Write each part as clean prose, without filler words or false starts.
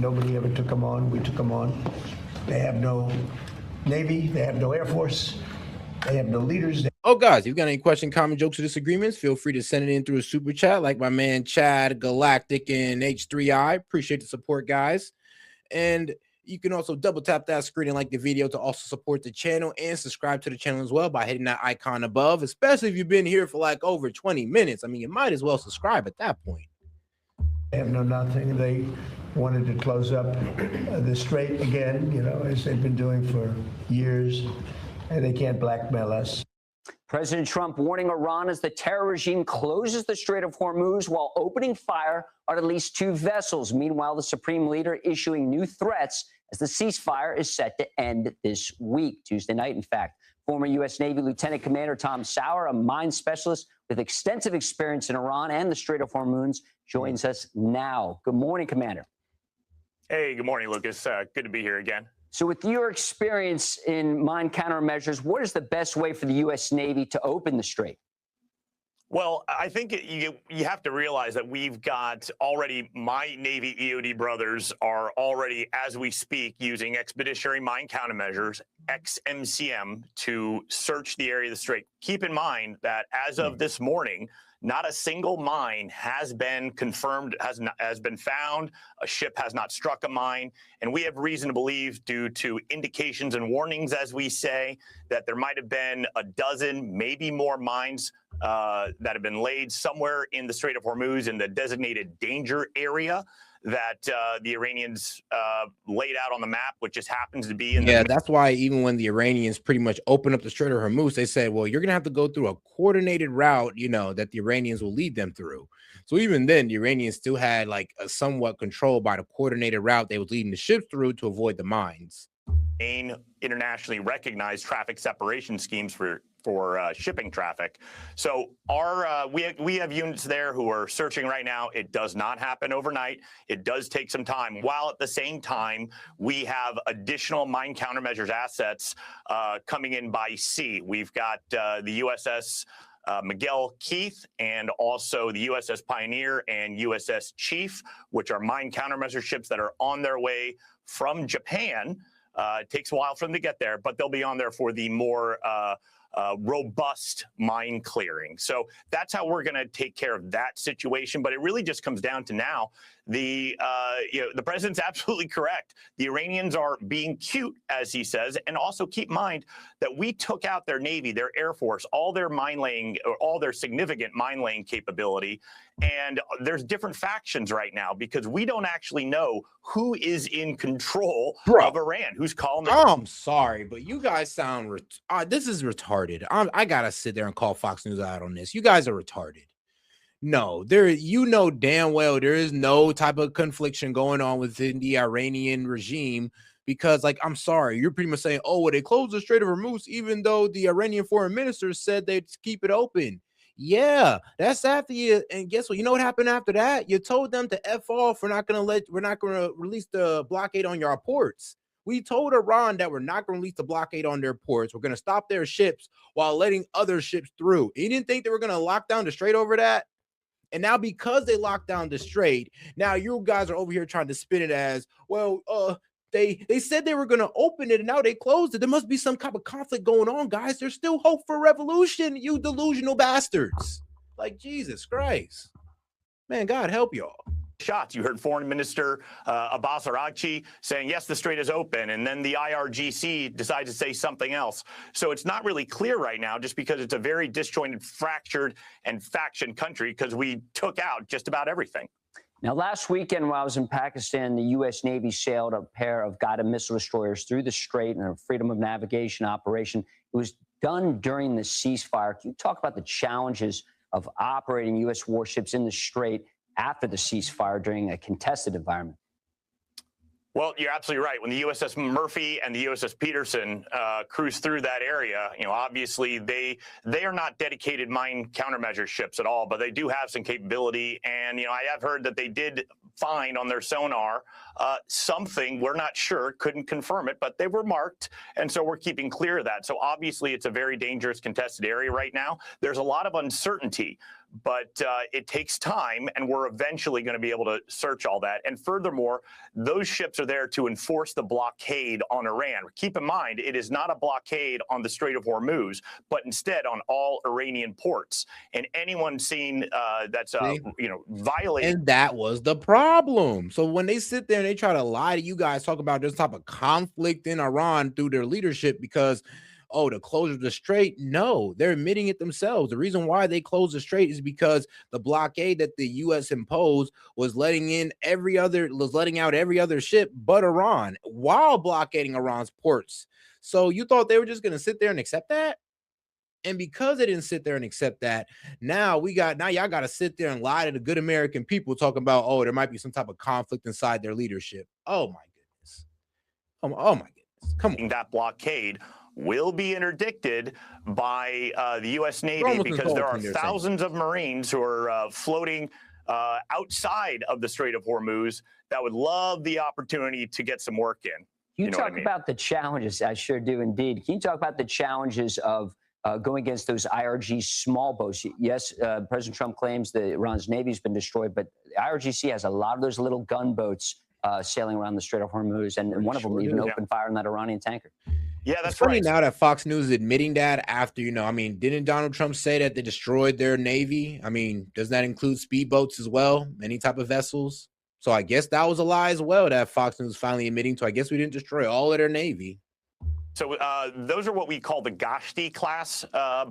Nobody ever took them on. We took them on. They have no Navy. They have no Air Force. They have no leaders. Oh, guys, if you've got any question, comment, jokes, or disagreements, feel free to send it in through a super chat like my man Chad, Galactic, and H3I. Appreciate the support, guys. And you can also double tap that screen and like the video to also support the channel and subscribe to the channel as well by hitting that icon above, especially if you've been here for like over 20 minutes. I mean, you might as well subscribe at that point. They have no nothing. They wanted to close up the Strait again, you know, as they've been doing for years, and they can't blackmail us. President Trump warning Iran as the terror regime closes the Strait of Hormuz while opening fire on at least 2 vessels. Meanwhile, the Supreme Leader issuing new threats as the ceasefire is set to end this week, Tuesday night, in fact. Former U.S. Navy Lieutenant Commander Tom Sauer, a mine specialist with extensive experience in Iran and the Strait of Hormuz, joins us now. Good morning, Commander. Hey, good morning, Lucas. Good to be here again. So with your experience in mine countermeasures, what is the best way for the U.S. Navy to open the Strait? Well, I think you have to realize that we've got already, my Navy EOD brothers are already, as we speak, using expeditionary mine countermeasures, XMCM, to search the area of the Strait. Keep in mind that as of this morning, not a single mine has been confirmed, has been found. A ship has not struck a mine. And we have reason to believe, due to indications and warnings, as we say, that there might have been a dozen, maybe more mines that have been laid somewhere in the Strait of Hormuz in the designated danger area that the Iranians laid out on the map, which just happens to be in the... Yeah, that's why even when the Iranians pretty much opened up the Strait of Hormuz, they said, well, you're going to have to go through a coordinated route, you know, that the Iranians will lead them through. So even then, the Iranians still had like a somewhat control by the coordinated route they were leading the ships through to avoid the mines. Internationally recognized traffic separation schemes for shipping traffic. So we have units there who are searching right now. It does not happen overnight. It does take some time, while at the same time we have additional mine countermeasures assets coming in by sea. We've got the USS Miguel Keith and also the USS Pioneer and USS Chief, which are mine countermeasure ships that are on their way from Japan. It takes a while for them to get there, but they'll be on there for the more robust mine clearing. So that's how we're going to take care of that situation. But it really just comes down to now, the president's absolutely correct. The Iranians are being cute, as he says, and also keep in mind that we took out their Navy, their Air Force, all their mine laying, or all their significant mine laying capability. And there's different factions right now because we don't actually know who is in control of Iran, who's calling the... I'm sorry, but you guys sound this is retarded. I gotta sit there and call Fox News out on this. You guys are retarded. No, you know damn well there is no type of confliction going on within the Iranian regime, because, like, I'm sorry, you're pretty much saying, oh, well, they closed the Strait of Hormuz even though the Iranian foreign minister said they'd keep it open. Yeah, that's after you. And guess what? You know what happened after that? You told them to F off. We're not gonna release the blockade on your ports. We told Iran that we're not going to release the blockade on their ports. We're going to stop their ships while letting other ships through. You didn't think they were going to lock down the Strait over that? And now because they locked down the Strait, now you guys are over here trying to spin it as, well, they said they were going to open it and now they closed it. There must be some kind of conflict going on, guys. There's still hope for revolution, you delusional bastards. Like, Jesus Christ. Man, God help y'all. Shots. You heard Foreign Minister Abbas Araghchi saying, yes, the Strait is open, and then the IRGC decides to say something else. So it's not really clear right now, just because it's a very disjointed, fractured, and faction country, because we took out just about everything. Now, last weekend while I was in Pakistan, the U.S. Navy sailed a pair of guided missile destroyers through the Strait in a freedom of navigation operation. It was done during the ceasefire. Can you talk about the challenges of operating U.S. warships in the Strait after the ceasefire during a contested environment? Well, you're absolutely right. When the USS Murphy and the USS Peterson cruised through that area, obviously they are not dedicated mine countermeasure ships at all, but they do have some capability. And, I have heard that they did find on their sonar something, we're not sure, couldn't confirm it, but they were marked. And so we're keeping clear of that. So obviously it's a very dangerous contested area right now. There's a lot of uncertainty. but it takes time, and we're eventually going to be able to search all that. And furthermore, those ships are there to enforce the blockade on Iran. Keep in mind, it is not a blockade on the Strait of Hormuz, but instead on all Iranian ports. And anyone seen that's violating. And that was the problem. So when they sit there and they try to lie to you guys, talk about this type of conflict in Iran through their leadership because, oh, the closure of the strait. No, they're admitting it themselves. The reason why they closed the strait is because the blockade that the U.S. imposed was letting out every other ship but Iran while blockading Iran's ports. So you thought they were just going to sit there and accept that? And because they didn't sit there and accept that, now y'all got to sit there and lie to the good American people talking about, oh, there might be some type of conflict inside their leadership. Oh my goodness. Oh my goodness. Come on. That blockade will be interdicted by the U.S. Navy because there are thousands of Marines who are floating outside of the Strait of Hormuz that would love the opportunity to get some work in. You talk about the challenges. I sure do indeed. Can you talk about the challenges of going against those IRG small boats? Yes, President Trump claims that Iran's Navy's been destroyed, but the IRGC has a lot of those little gunboats sailing around the Strait of Hormuz, and one of them even opened fire on that Iranian tanker. Yeah, that's it's funny right. Now that Fox News is admitting that after, didn't Donald Trump say that they destroyed their Navy? Does that include speedboats as well? Any type of vessels? So I guess that was a lie as well that Fox News is finally admitting to. I guess we didn't destroy all of their Navy. So those are what we call the Gashti class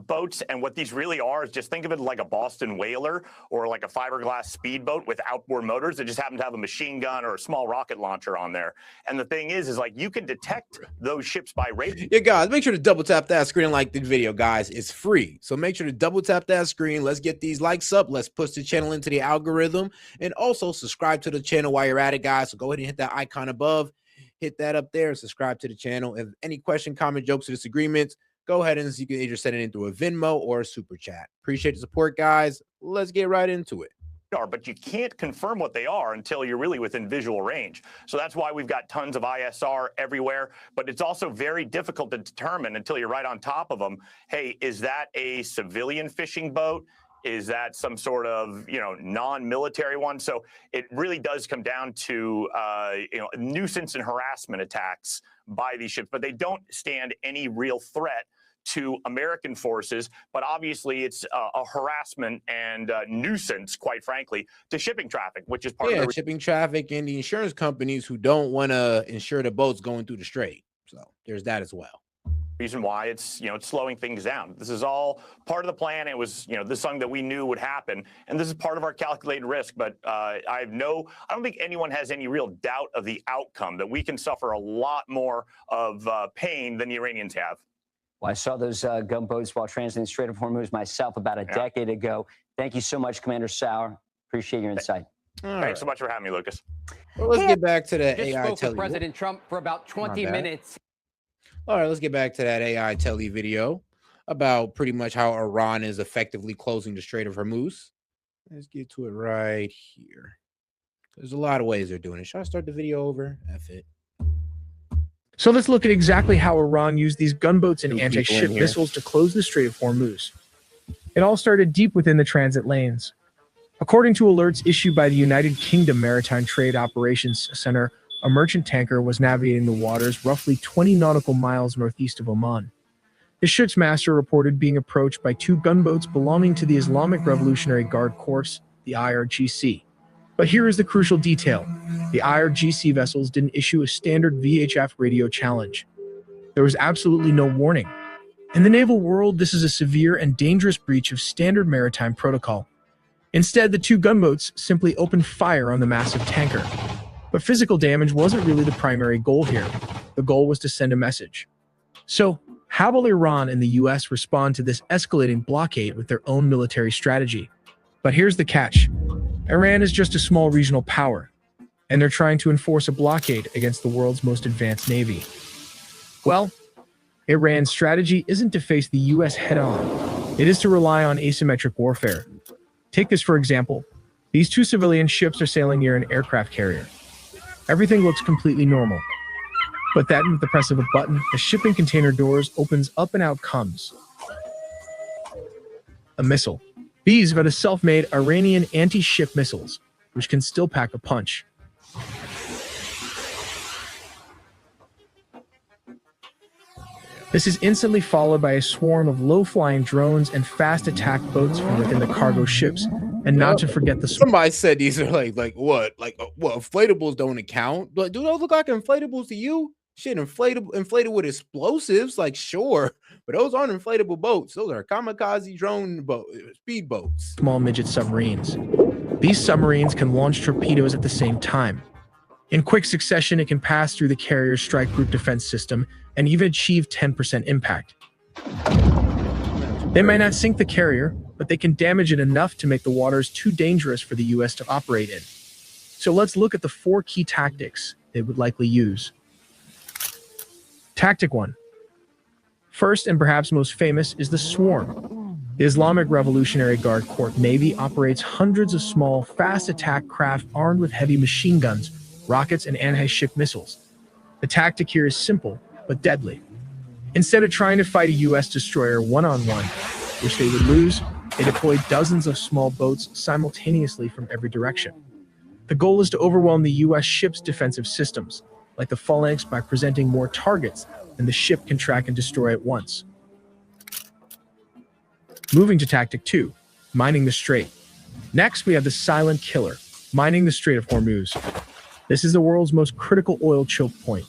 boats. And what these really are is just think of it like a Boston whaler or like a fiberglass speedboat with outboard motors that just happen to have a machine gun or a small rocket launcher on there. And the thing is like you can detect those ships by radar. Yeah, guys, make sure to double tap that screen and like the video, guys. It's free. So make sure to double tap that screen. Let's get these likes up. Let's push the channel into the algorithm. And also subscribe to the channel while you're at it, guys. So go ahead and hit that icon above. Hit that up there and subscribe to the channel. If any question, comment, jokes, or disagreements, go ahead and you can either send it in through a Venmo or a super chat. Appreciate the support, guys. Let's get right into it. But you can't confirm what they are until you're really within visual range. So that's why we've got tons of ISR everywhere. But it's also very difficult to determine until you're right on top of them. Hey, is that a civilian fishing boat? Is that some sort of, non-military one? So it really does come down to, nuisance and harassment attacks by these ships, but they don't stand any real threat to American forces. But obviously, it's a harassment and nuisance, quite frankly, to shipping traffic, which is part of the shipping traffic and the insurance companies who don't want to insure the boats going through the strait. So there's that as well. Reason why it's it's slowing things down. This is all part of the plan. It was this is something that we knew would happen, and this is part of our calculated risk. But I don't think anyone has any real doubt of the outcome, that we can suffer a lot more of pain than the Iranians have. Well, I saw those gunboats while transiting the Strait of Hormuz myself about a decade ago. Thank you so much, Commander Sauer. Appreciate your insight. Thanks so much for having me, Lucas. Well, let's get back to the AI AI spoke with President Trump for about 20 minutes. All right, let's get back to that AI telly video about pretty much how Iran is effectively closing the Strait of Hormuz. Let's get to it right here. There's a lot of ways they're doing it. Should I start the video over? F it. So let's look at exactly how Iran used these gunboats and anti-ship missiles to close the Strait of Hormuz. It all started deep within the transit lanes. According to alerts issued by the United Kingdom Maritime Trade Operations Center, a merchant tanker was navigating the waters roughly 20 nautical miles northeast of Oman. The ship's master reported being approached by two gunboats belonging to the Islamic Revolutionary Guard Corps, the IRGC. But here is the crucial detail. The IRGC vessels didn't issue a standard VHF radio challenge. There was absolutely no warning. In the naval world, this is a severe and dangerous breach of standard maritime protocol. Instead, the two gunboats simply opened fire on the massive tanker. But physical damage wasn't really the primary goal here. The goal was to send a message. So, how will Iran and the US respond to this escalating blockade with their own military strategy? But here's the catch. Iran is just a small regional power, and they're trying to enforce a blockade against the world's most advanced navy. Well, Iran's strategy isn't to face the US head-on. It is to rely on asymmetric warfare. Take this for example. These two civilian ships are sailing near an aircraft carrier. Everything looks completely normal. But then, with the press of a button, the shipping container doors opens up and out comes a missile. These are the self-made Iranian anti-ship missiles, which can still pack a punch. This is instantly followed by a swarm of low-flying drones and fast attack boats from within the cargo ships, and not to forget the... Somebody said these are like what? Like what? Inflatables don't account? But do those look like inflatables to you? Shit, inflated with explosives, like sure, but those aren't inflatable boats. Those are kamikaze drone speedboats. Small midget submarines. These submarines can launch torpedoes at the same time. In quick succession, it can pass through the carrier's strike group defense system and even achieve 10% impact. They might not sink the carrier, but they can damage it enough to make the waters too dangerous for the US to operate in. So let's look at the 4 key tactics they would likely use. Tactic 1. First and perhaps most famous is the swarm. The Islamic Revolutionary Guard Corps Navy operates hundreds of small, fast attack craft armed with heavy machine guns, rockets, and anti-ship missiles. The tactic here is simple, but deadly. Instead of trying to fight a US destroyer one-on-one, which they would lose, they deploy dozens of small boats simultaneously from every direction. The goal is to overwhelm the US ship's defensive systems, like the phalanx, by presenting more targets than the ship can track and destroy at once. Moving to Tactic 2, mining the Strait. Next, we have the silent killer, mining the Strait of Hormuz. This is the world's most critical oil choke point.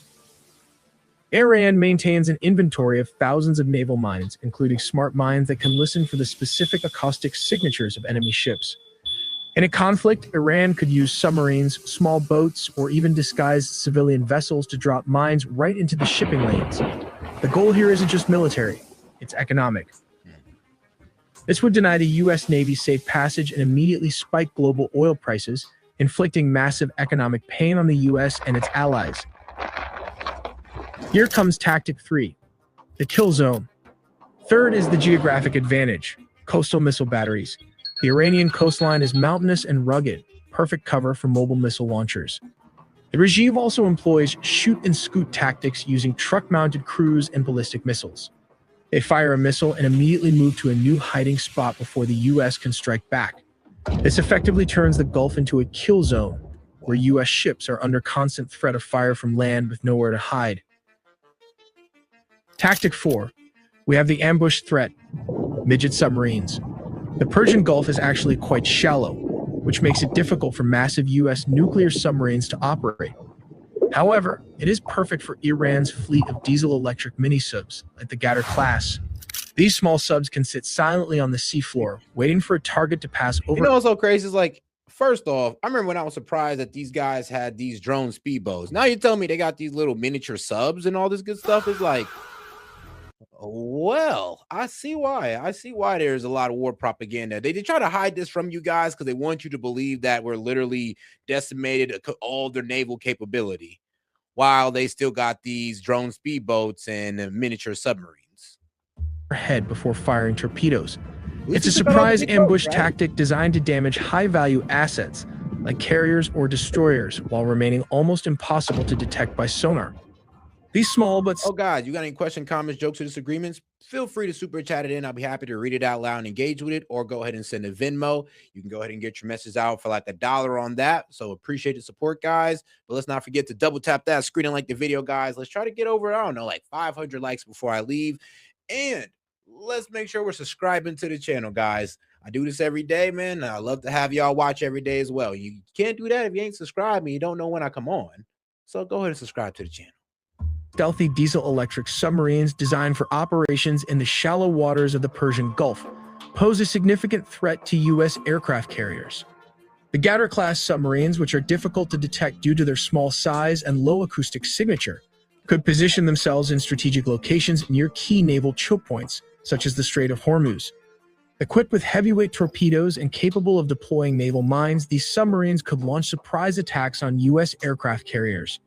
Iran maintains an inventory of thousands of naval mines, including smart mines that can listen for the specific acoustic signatures of enemy ships. In a conflict, Iran could use submarines, small boats, or even disguised civilian vessels to drop mines right into the shipping lanes. The goal here isn't just military, it's economic. This would deny the US Navy safe passage and immediately spike global oil prices, inflicting massive economic pain on the US and its allies. Here comes Tactic 3, the kill zone. Third is the geographic advantage, coastal missile batteries. The Iranian coastline is mountainous and rugged, perfect cover for mobile missile launchers. The regime also employs shoot-and-scoot tactics using truck-mounted cruise and ballistic missiles. They fire a missile and immediately move to a new hiding spot before the US can strike back. This effectively turns the Gulf into a kill zone, where US ships are under constant threat of fire from land with nowhere to hide. Tactic 4. We have the ambush threat, midget submarines. The Persian Gulf is actually quite shallow, which makes it difficult for massive US nuclear submarines to operate. However, it is perfect for Iran's fleet of diesel-electric mini-subs, like the Ghadar class. These small subs can sit silently on the seafloor, waiting for a target to pass over. You know what's so crazy is, like, first off, I remember when I was surprised that these guys had these drone speedboats. Now you're telling me they got these little miniature subs and all this good stuff. It's like, well, I see why. I see why there's a lot of war propaganda. They try to hide this from you guys because they want you to believe that we're literally decimated all their naval capability, while they still got these drone speedboats and miniature submarines. Head before firing torpedoes. It's a surprise ambush tactic designed to damage high-value assets like carriers or destroyers while remaining almost impossible to detect by sonar. These small but... Oh, guys, you got any questions, comments, jokes, or disagreements? Feel free to super chat it in. I'll be happy to read it out loud and engage with it, or go ahead and send a Venmo. You can go ahead and get your message out for like $1 on that. So appreciate the support, guys. But let's not forget to double tap that screen and like the video, guys. Let's try to get over, I don't know, like 500 likes before I leave. And let's make sure we're subscribing to the channel, guys. I do this every day, man. I love to have y'all watch every day as well. You can't do that if you ain't subscribed and you don't know when I come on. So go ahead and subscribe to the channel. Stealthy diesel-electric submarines designed for operations in the shallow waters of the Persian Gulf pose a significant threat to U.S. aircraft carriers. The Ghadar-class submarines, which are difficult to detect due to their small size and low acoustic signature, could position themselves in strategic locations near key naval choke points, such as the Strait of Hormuz. Equipped with heavyweight torpedoes and capable of deploying naval mines, these submarines could launch surprise attacks on U.S. aircraft carriers.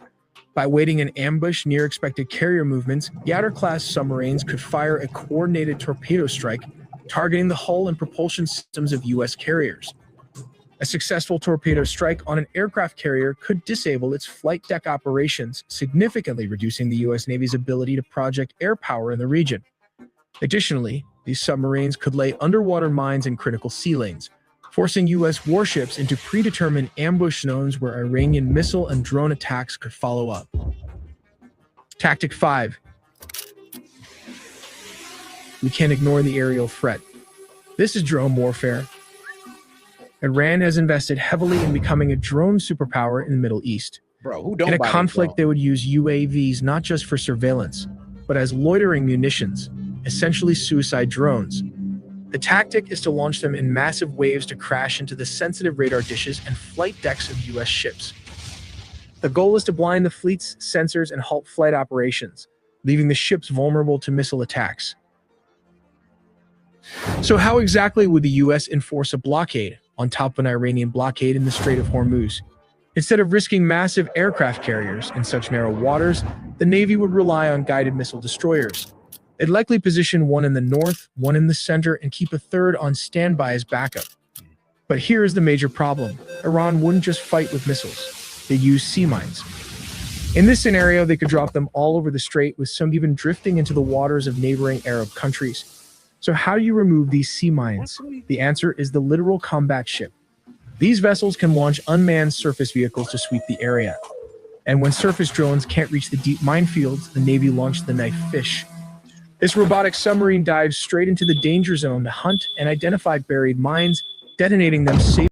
By waiting in ambush near expected carrier movements, Ghadar-class submarines could fire a coordinated torpedo strike, targeting the hull and propulsion systems of U.S. carriers. A successful torpedo strike on an aircraft carrier could disable its flight deck operations, significantly reducing the U.S. Navy's ability to project air power in the region. Additionally, These submarines could lay underwater mines in critical sea lanes, forcing U.S. warships into predetermined ambush zones where Iranian missile and drone attacks could follow up. Tactic 5. We can't ignore the aerial threat. This is drone warfare. Iran has invested heavily in becoming a drone superpower in the Middle East. Bro, who don't In a buy conflict, the they would use UAVs not just for surveillance, but as loitering munitions, essentially suicide drones. The tactic is to launch them in massive waves to crash into the sensitive radar dishes and flight decks of U.S. ships. The goal is to blind the fleet's sensors and halt flight operations, leaving the ships vulnerable to missile attacks. So how exactly would the U.S. enforce a blockade on top of an Iranian blockade in the Strait of Hormuz? Instead of risking massive aircraft carriers in such narrow waters, the Navy would rely on guided missile destroyers. They'd likely position one in the north, one in the center, and keep a third on standby as backup. But here is the major problem. Iran wouldn't just fight with missiles. They'd use sea mines. In this scenario, they could drop them all over the strait, with some even drifting into the waters of neighboring Arab countries. So how do you remove these sea mines? The answer is the literal combat ship. These vessels can launch unmanned surface vehicles to sweep the area. And when surface drones can't reach the deep minefields, the Navy launched the knife fish. This robotic submarine dives straight into the danger zone to hunt and identify buried mines, detonating them safely.